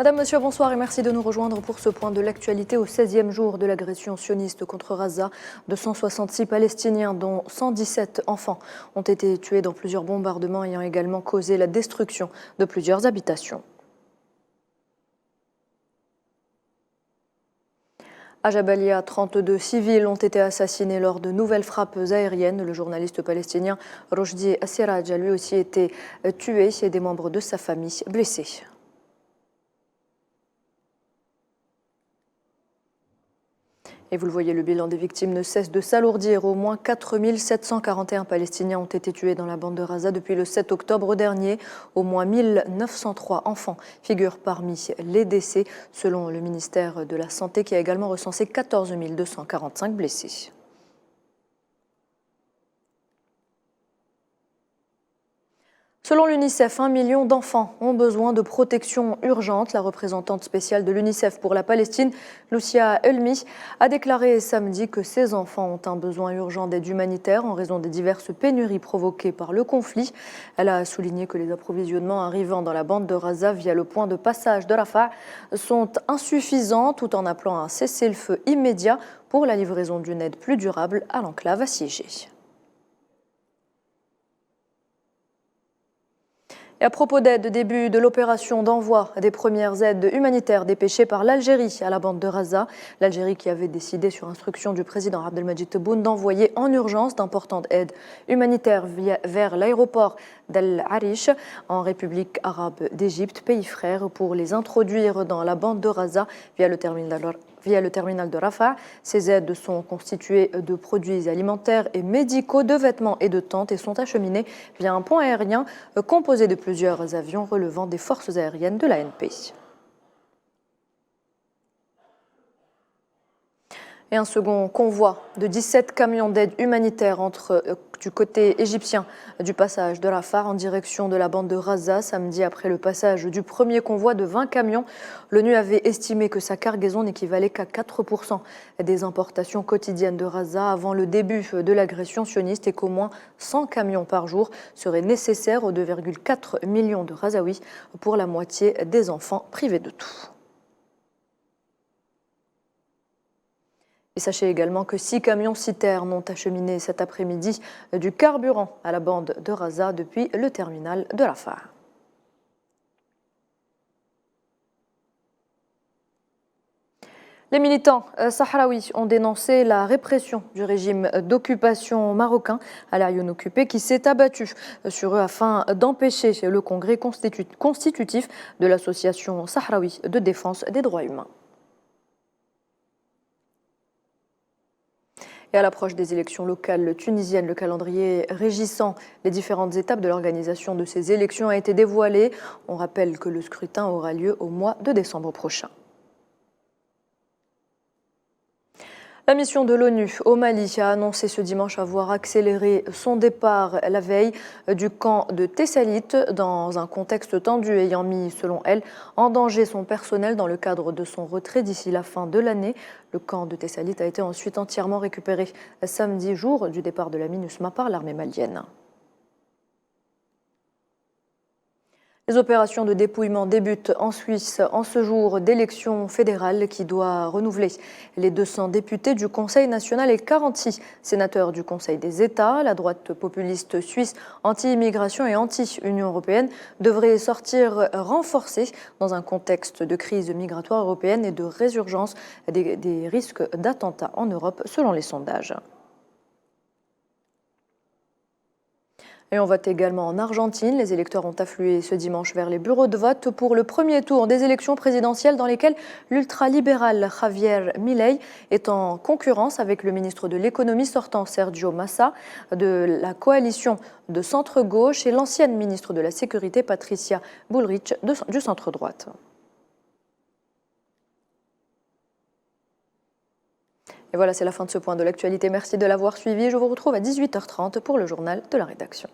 Madame, Monsieur, bonsoir et merci de nous rejoindre pour ce point de l'actualité au 16e jour de l'agression sioniste contre Gaza. 266 Palestiniens, dont 117 enfants, ont été tués dans plusieurs bombardements ayant également causé la destruction de plusieurs habitations. À Jabalia, 32 civils ont été assassinés lors de nouvelles frappes aériennes. Le journaliste palestinien Rojdi Assiraj a lui aussi été tué et des membres de sa famille blessés. Et vous le voyez, le bilan des victimes ne cesse de s'alourdir. Au moins 4 741 Palestiniens ont été tués dans la bande de Gaza depuis le 7 octobre dernier. Au moins 1 903 enfants figurent parmi les décès, selon le ministère de la Santé, qui a également recensé 14 245 blessés. Selon l'UNICEF, 1 million d'enfants ont besoin de protection urgente. La représentante spéciale de l'UNICEF pour la Palestine, Lucia Elmi, a déclaré samedi que ces enfants ont un besoin urgent d'aide humanitaire en raison des diverses pénuries provoquées par le conflit. Elle a souligné que les approvisionnements arrivant dans la bande de Gaza via le point de passage de Rafah sont insuffisants, tout en appelant à un cessez-le-feu immédiat pour la livraison d'une aide plus durable à l'enclave assiégée. Et à propos d'aide, début de l'opération d'envoi des premières aides humanitaires dépêchées par l'Algérie à la bande de Gaza. L'Algérie qui avait décidé sur instruction du président Abdelmadjid Tebboune d'envoyer en urgence d'importantes aides humanitaires vers l'aéroport d'Al Arish en République arabe d'Égypte, pays frère, pour les introduire dans la bande de Gaza via le terminal de Rafah. Ces aides sont constituées de produits alimentaires et médicaux, de vêtements et de tentes et sont acheminées via un pont aérien composé de plusieurs avions relevant des forces aériennes de l'ANP. Et un second convoi de 17 camions d'aide humanitaire entre du côté égyptien du passage de Rafah en direction de la bande de Gaza samedi après le passage du premier convoi de 20 camions. L'ONU avait estimé que sa cargaison n'équivalait qu'à 4% des importations quotidiennes de Gaza avant le début de l'agression sioniste et qu'au moins 100 camions par jour seraient nécessaires aux 2,4 millions de Gazaouis, pour la moitié des enfants privés de tout. Et sachez également que 6 camions-citernes ont acheminé cet après-midi du carburant à la bande de Gaza depuis le terminal de Rafah. Les militants sahraouis ont dénoncé la répression du régime d'occupation marocain à l'Aïoun occupé qui s'est abattu sur eux afin d'empêcher le congrès constitutif de l'association sahraoui de défense des droits humains. Et à l'approche des élections locales tunisiennes, le calendrier régissant les différentes étapes de l'organisation de ces élections a été dévoilé. On rappelle que le scrutin aura lieu au mois de décembre prochain. La mission de l'ONU au Mali a annoncé ce dimanche avoir accéléré son départ la veille du camp de Tessalit dans un contexte tendu ayant mis, selon elle, en danger son personnel dans le cadre de son retrait d'ici la fin de l'année. Le camp de Tessalit a été ensuite entièrement récupéré samedi, jour du départ de la MINUSMA par l'armée malienne. Les opérations de dépouillement débutent en Suisse en ce jour d'élection fédérale qui doit renouveler les 200 députés du Conseil national et 46 sénateurs du Conseil des États. La droite populiste suisse anti-immigration et anti-Union européenne devrait sortir renforcée dans un contexte de crise migratoire européenne et de résurgence des risques d'attentats en Europe selon les sondages. Et on vote également en Argentine. Les électeurs ont afflué ce dimanche vers les bureaux de vote pour le premier tour des élections présidentielles dans lesquelles l'ultralibéral Javier Milei est en concurrence avec le ministre de l'économie sortant Sergio Massa de la coalition de centre-gauche et l'ancienne ministre de la Sécurité Patricia Bullrich du centre-droite. Et voilà, c'est la fin de ce point de l'actualité. Merci de l'avoir suivi. Je vous retrouve à 18h30 pour le journal de la rédaction.